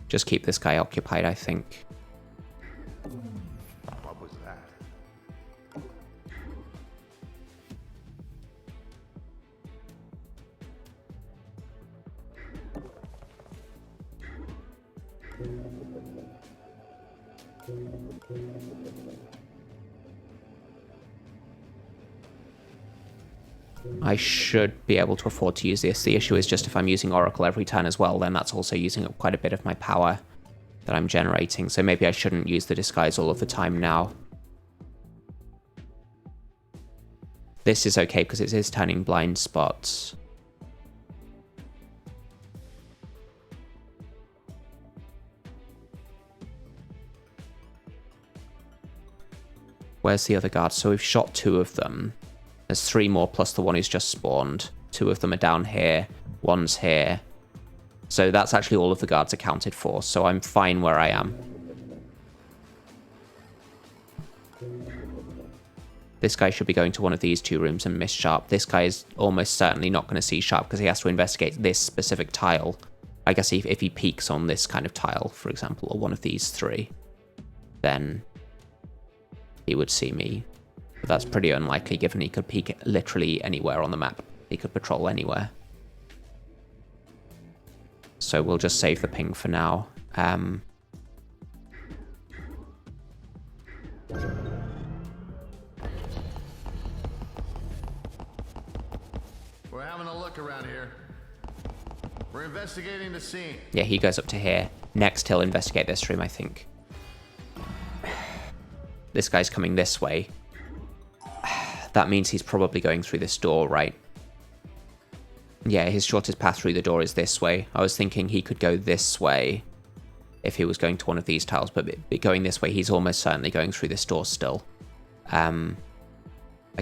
S1: just keep this guy occupied, I think.
S3: What was that?
S1: I should be able to afford to use this. The issue is just if I'm using Oracle every turn as well, then that's also using up quite a bit of my power that I'm generating. So maybe I shouldn't use the disguise all of the time now. This is okay because it is turning blind spots. Where's the other guard? So we've shot 2 of them. There's 3 more plus the one who's just spawned. 2 of them are down here. 1's here. So that's actually all of the guards accounted for. So I'm fine where I am. This guy should be going to one of these 2 rooms and miss Sharp. This guy is almost certainly not going to see Sharp because he has to investigate this specific tile. I guess if he peeks on this kind of tile, for example, or one of these 3, then he would see me. But that's pretty unlikely given he could peek literally anywhere on the map. He could patrol anywhere. So we'll just save the ping for now.
S3: We're having a look around here. We're investigating the scene.
S1: Yeah, he goes up to here. Next, he'll investigate this room, I think. This guy's coming this way. That means he's probably going through this door, right? Yeah, his shortest path through the door is this way. I was thinking he could go this way if he was going to one of these tiles, but going this way, he's almost certainly going through this door still. I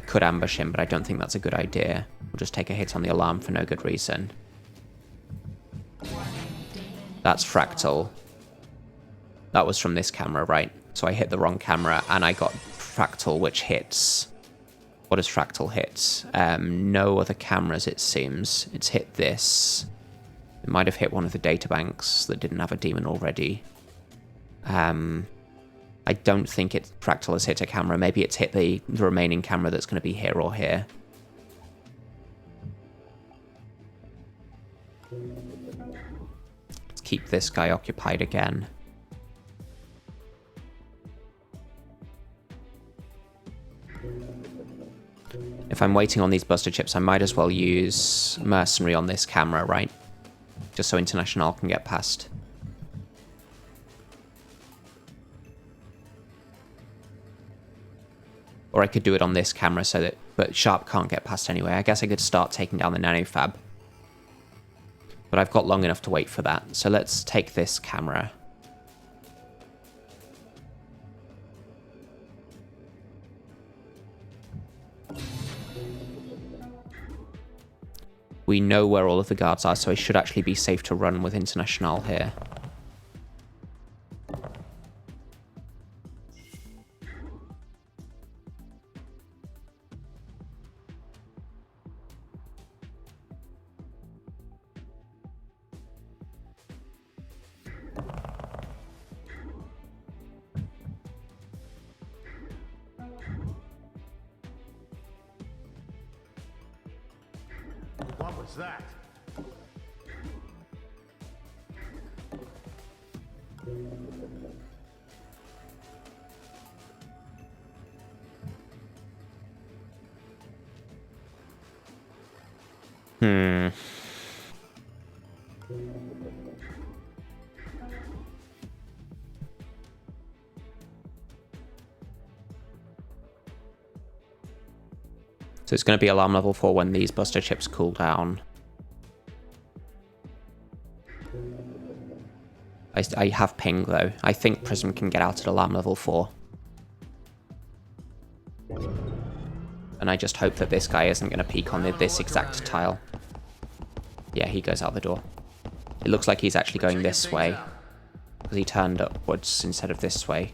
S1: could ambush him, but I don't think that's a good idea. We'll just take a hit on the alarm for no good reason. That's Fractal. That was from this camera, right? So I hit the wrong camera, and I got Fractal, which hits... What does Fractal hit? No other cameras, it seems. It's hit this. It might have hit one of the databanks that didn't have a demon already. I don't think Fractal has hit a camera. Maybe it's hit the remaining camera that's going to be here or here. Let's keep this guy occupied again. If I'm waiting on these buster chips, I might as well use Mercenary on this camera, right? Just so International can get past. Or I could do it on this camera so that... But Sharp can't get past anyway. I guess I could start taking down the nanofab. But I've got long enough to wait for that. So let's take this camera. We know where all of the guards are, so it should actually be safe to run with International here.
S3: What was that?
S1: So it's going to be alarm level 4 when these buster chips cool down. I have ping though. I think Prism can get out at alarm level 4. And I just hope that this guy isn't going to peek on this exact tile. Yeah, he goes out the door. It looks like he's actually going this way, because he turned upwards instead of this way.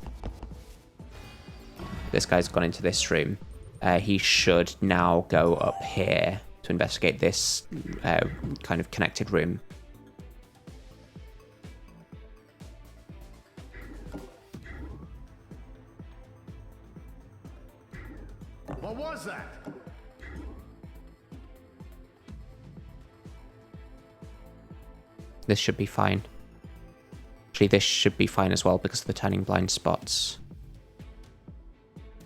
S1: This guy's gone into this room. He should now go up here to investigate this kind of connected room.
S3: What was that?
S1: This should be fine. Actually, this should be fine as well because of the turning blind spots.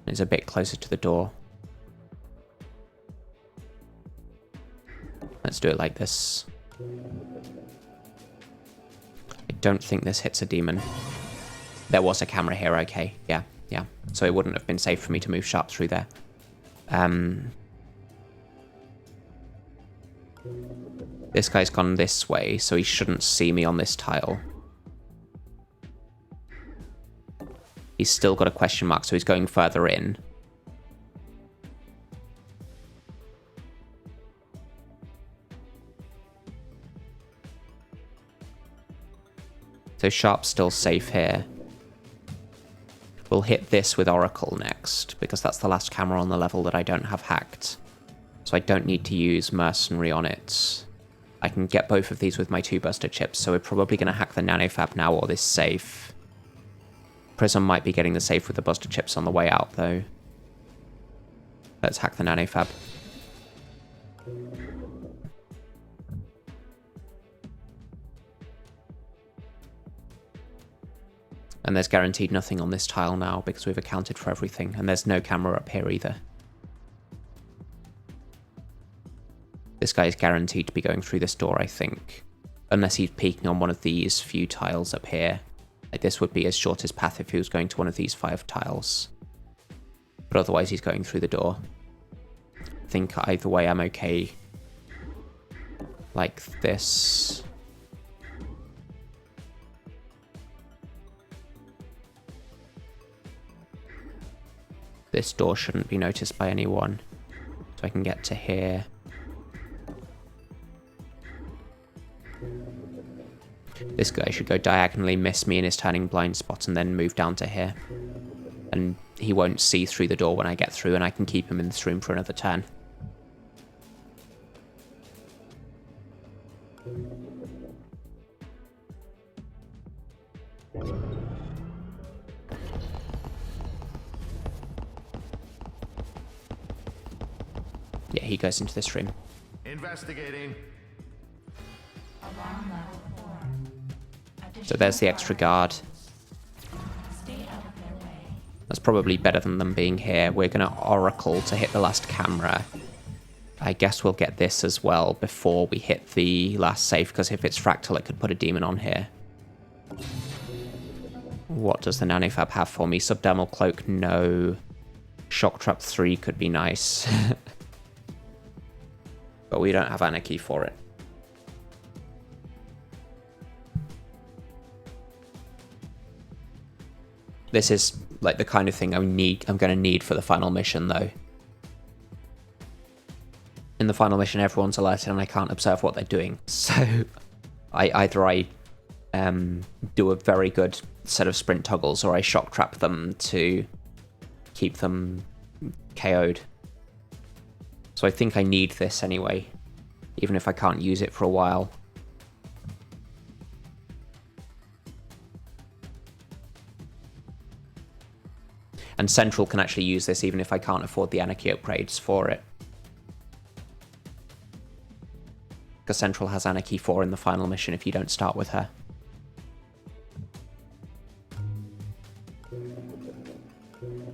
S1: It's a bit closer to the door. Let's do it like this. I don't think this hits a demon. There was a camera here, okay. Yeah. So it wouldn't have been safe for me to move sharp through there. This guy's gone this way, so he shouldn't see me on this tile. He's still got a question mark, so he's going further in. So Sharp's still safe here. We'll hit this with Oracle next, because that's the last camera on the level that I don't have hacked. So I don't need to use Mercenary on it. I can get both of these with my 2 buster chips, so we're probably going to hack the nanofab now or this safe. Prism might be getting the safe with the buster chips on the way out, though. Let's hack the nanofab. And there's guaranteed nothing on this tile now because we've accounted for everything, and there's no camera up here either. This guy is guaranteed to be going through this door, I think. Unless he's peeking on one of these few tiles up here. Like, this would be his shortest path if he was going to one of these 5 tiles. But otherwise he's going through the door. I think either way I'm okay. Like this. This door shouldn't be noticed by anyone. So I can get to here. This guy should go diagonally, miss me in his turning blind spot, and then move down to here. And he won't see through the door when I get through, and I can keep him in this room for another turn. Yeah, he goes into this room.
S3: Investigating.
S4: Alarm level 4.
S1: So there's the extra guard.
S4: Stay out of their way.
S1: That's probably better than them being here. We're going to Oracle to hit the last camera. I guess we'll get this as well before we hit the last safe, because if it's Fractal, it could put a demon on here. What does the nanofab have for me? Subdermal Cloak, no. Shock Trap 3 could be nice. But we don't have Anarchy for it. This is like the kind of thing I'm going to need for the final mission, though. in the final mission, everyone's alerted and I can't observe what they're doing. So either I do a very good set of sprint toggles, or I shock trap them to keep them KO'd. So I think I need this anyway, even if I can't use it for a while. And Central can actually use this even if I can't afford the Anarchy upgrades for it. Because Central has Anarchy 4 in the final mission if you don't start with her.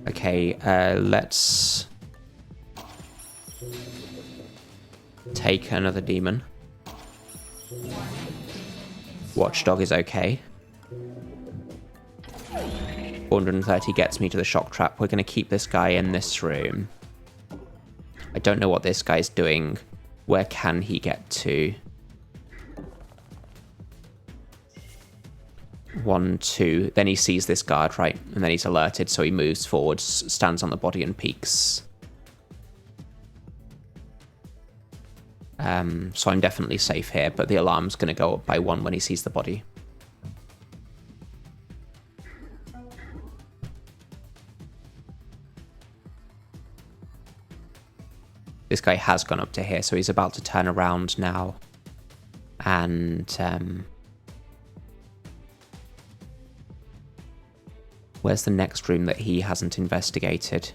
S1: Okay, let's take another demon. Watchdog is okay. 430 gets me to the shock trap. We're going to keep this guy in this room. I don't know what this guy's doing. Where can he get to? 1, 2. Then he sees this guard, right? And then he's alerted, so he moves forwards, stands on the body and peeks. So I'm definitely safe here, but the alarm's going to go up by 1 when he sees the body. This guy has gone up to here, so he's about to turn around now. And where's the next room that he hasn't investigated?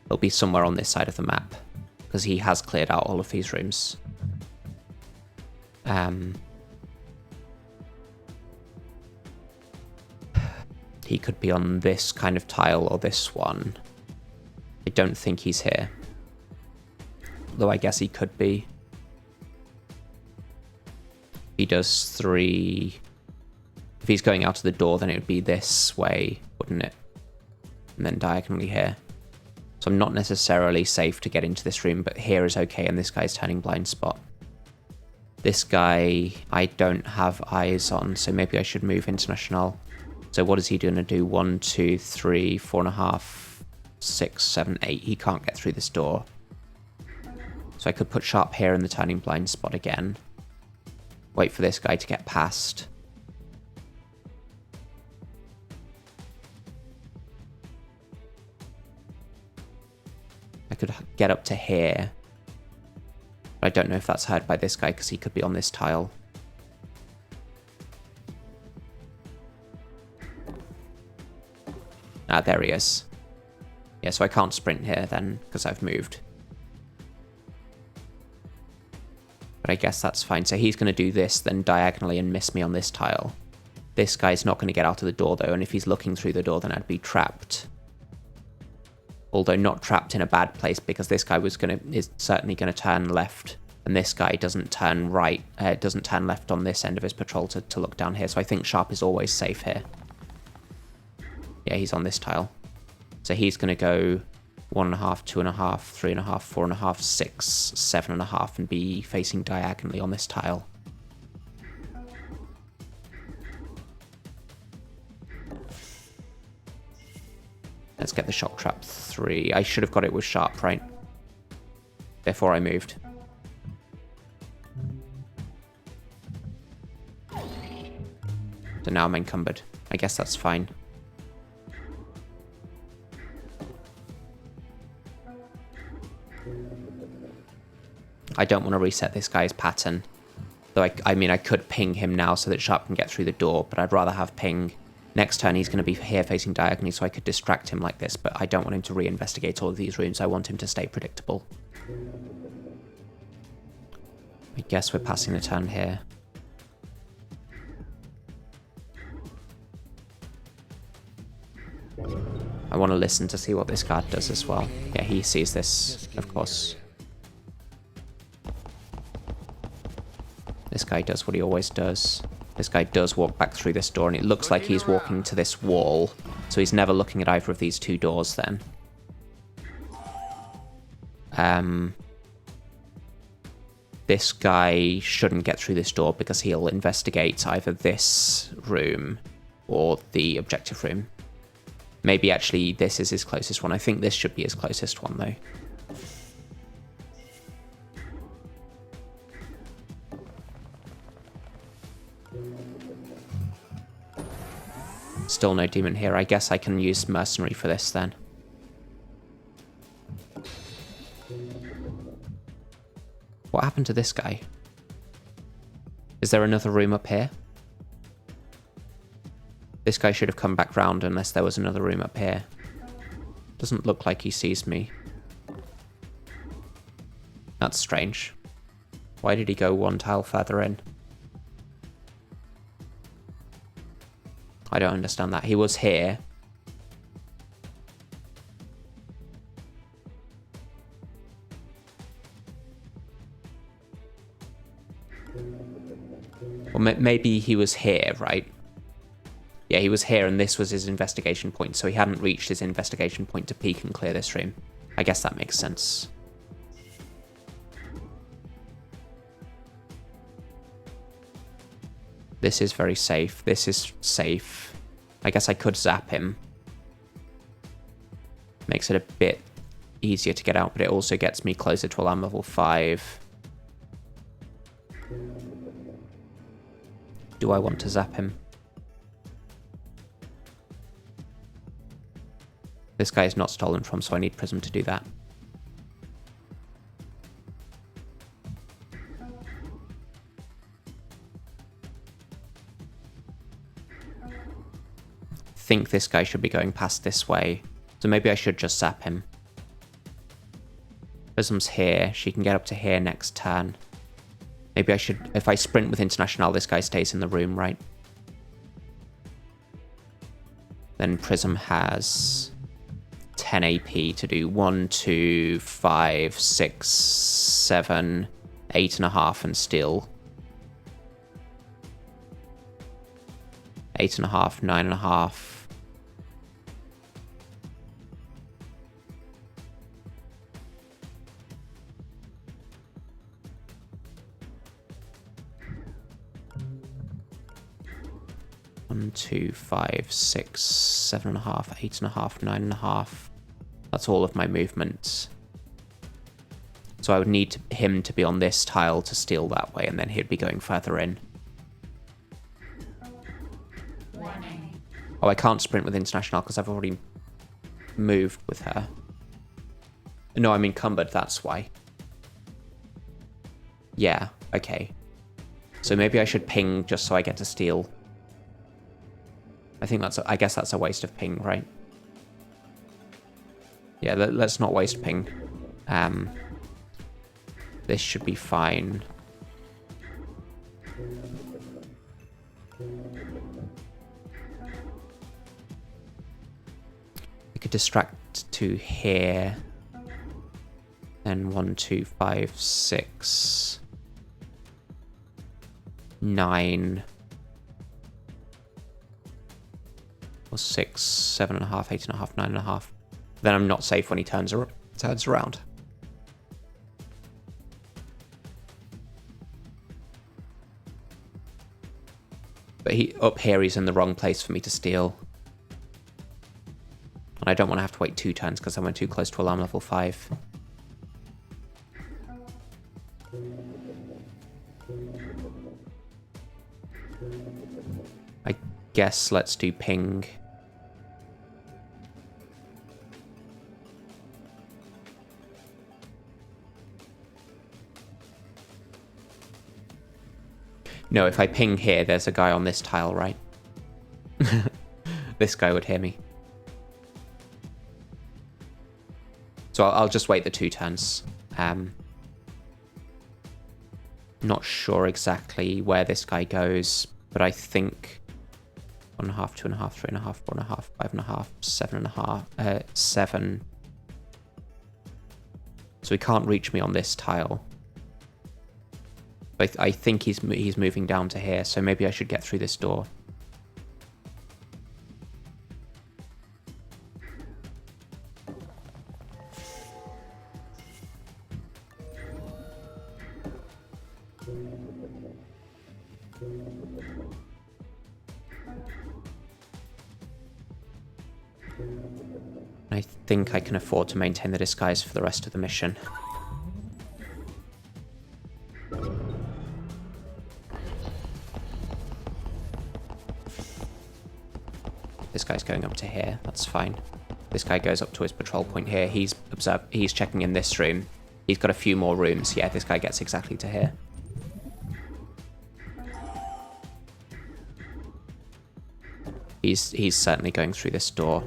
S1: It'll be somewhere on this side of the map, because he has cleared out all of these rooms. He could be on this kind of tile or this one. I don't think he's here. Though I guess he could be. He does 3. If he's going out of the door, then it would be this way, wouldn't it? And then diagonally here. So I'm not necessarily safe to get into this room, but here is okay, and this guy's turning blind spot. This guy, I don't have eyes on, so maybe I should move international. So what is he going to do? 1, 2, 3, 4.5, 6, 7, 8. He can't get through this door. So I could put Sharp here in the turning blind spot again. Wait for this guy to get past. I could get up to here. But I don't know if that's heard by this guy because he could be on this tile. Ah, there he is. Yeah, so I can't sprint here then because I've moved. But I guess that's fine. So he's going to do this, then diagonally and miss me on this tile. This guy's not going to get out of the door though, and if he's looking through the door, then I'd be trapped. Although not trapped in a bad place, because this guy is certainly going to turn left, and this guy doesn't turn right, doesn't turn left on this end of his patrol to look down here. So I think Sharp is always safe here. Yeah, he's on this tile. So he's going to go 1.5, 2.5, 3.5, 4.5, 6, 7.5, and be facing diagonally on this tile. Let's get the shock trap 3. I should have got it with Sharp, right? Before I moved. So now I'm encumbered. I guess that's fine. I don't want to reset this guy's pattern. Though I mean, I could ping him now so that Sharp can get through the door, but I'd rather have ping. Next turn, he's going to be here facing diagonally, so I could distract him like this, but I don't want him to reinvestigate all of these rooms. I want him to stay predictable. I guess we're passing the turn here. I want to listen to see what this guard does as well. Yeah, he sees this, of course. This guy does what he always does. This guy does walk back through this door, and it looks like he's walking to this wall. So he's never looking at either of these two doors then. This guy shouldn't get through this door because he'll investigate either this room or the objective room. Maybe actually this is his closest one. I think this should be his closest one though. Still no demon here. I guess I can use mercenary for this then. What happened to this guy? Is there another room up here? This guy should have come back round unless there was another room up here. Doesn't look like he sees me. That's strange. Why did he go one tile further in? I don't understand that. He was here. Or maybe he was here, right? Yeah, he was here and this was his investigation point, so he hadn't reached his investigation point to peek and clear this room. I guess that makes sense. This is very safe. This is safe. I guess I could zap him. Makes it a bit easier to get out, but it also gets me closer to alarm level 5. Do I want to zap him? This guy is not stolen from, so I need Prism to do that. I think this guy should be going past this way, so maybe I should just zap him. Prism's here, she can get up to here next turn. Maybe I should, if I sprint with International, this guy stays in the room, right? Then Prism has 10 AP to do 1, 2, 5, 6, 7, 8.5 and steal. 8.5, 9.5. One, 2, 5, 6, 7.5, 8.5, 9.5. That's all of my movements. So I would need him to be on this tile to steal that way, and then he'd be going further in.
S4: Warning.
S1: Oh, I can't sprint with International because I've already moved with her. No, I'm encumbered, that's why. Yeah, okay. So maybe I should ping just so I get to steal. I guess that's a waste of ping, right? Yeah, let's not waste ping. This should be fine. We could distract to here. Then 1, 2, 5, 6, 9. Or 6, 7.5, 8.5, 9.5. Then I'm not safe when he turns around. But up here he's in the wrong place for me to steal. And I don't want to have to wait 2 turns because I went too close to alarm level 5. I guess let's do ping. No, if I ping here, there's a guy on this tile, right? This guy would hear me. So I'll just wait the 2 turns. Not sure exactly where this guy goes, but I think 1.5, 2.5, 3.5, 4.5, 5.5, 7.5, 7. So he can't reach me on this tile. But I think he's moving down to here, so maybe I should get through this door. I think I can afford to maintain the disguise for the rest of the mission. This guy's going up to here. That's fine. This guy goes up to his patrol point here. He's checking in this room. He's got a few more rooms. Yeah, this guy gets exactly to here. He's certainly going through this door.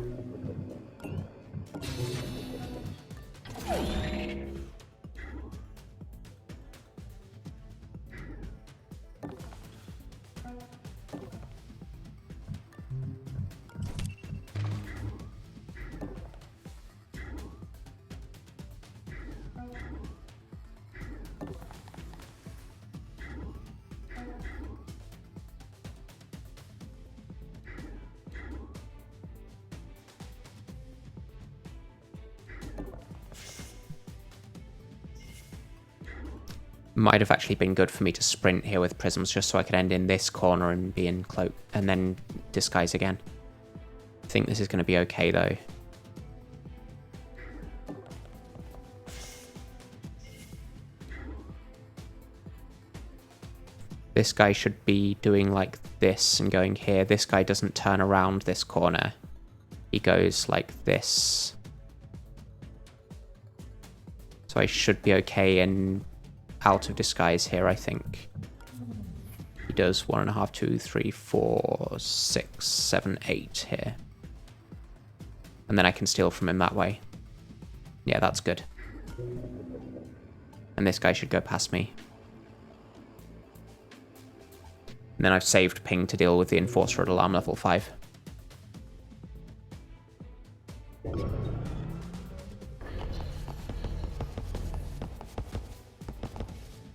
S1: Might have actually been good for me to sprint here with prisms just so I could end in this corner and be in cloak and then disguise again. I think this is going to be okay though. This guy should be doing like this and going here. This guy doesn't turn around this corner. He goes like this. So I should be okay and out of disguise here, I think. He does 1.5, 2, 3, 4, 6, 7, 8 here. And then I can steal from him that way. Yeah, that's good. And this guy should go past me. And then I've saved ping to deal with the enforcer at alarm level 5.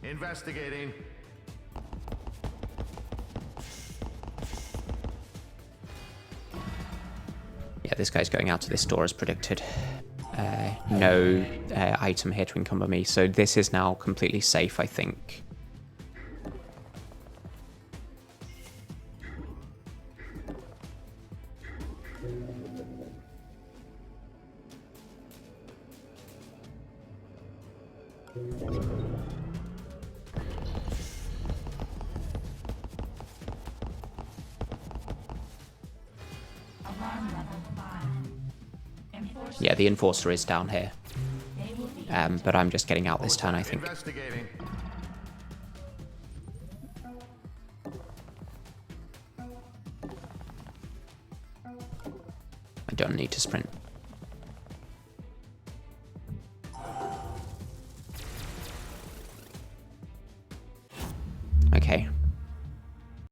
S3: Investigating.
S1: Yeah, this guy's going out to this door as predicted. No item here to encumber me, so this is now completely safe, I think. Yeah, the enforcer is down here. But I'm just getting out this turn, I think.
S3: Investigating.
S1: I don't need to sprint. Okay.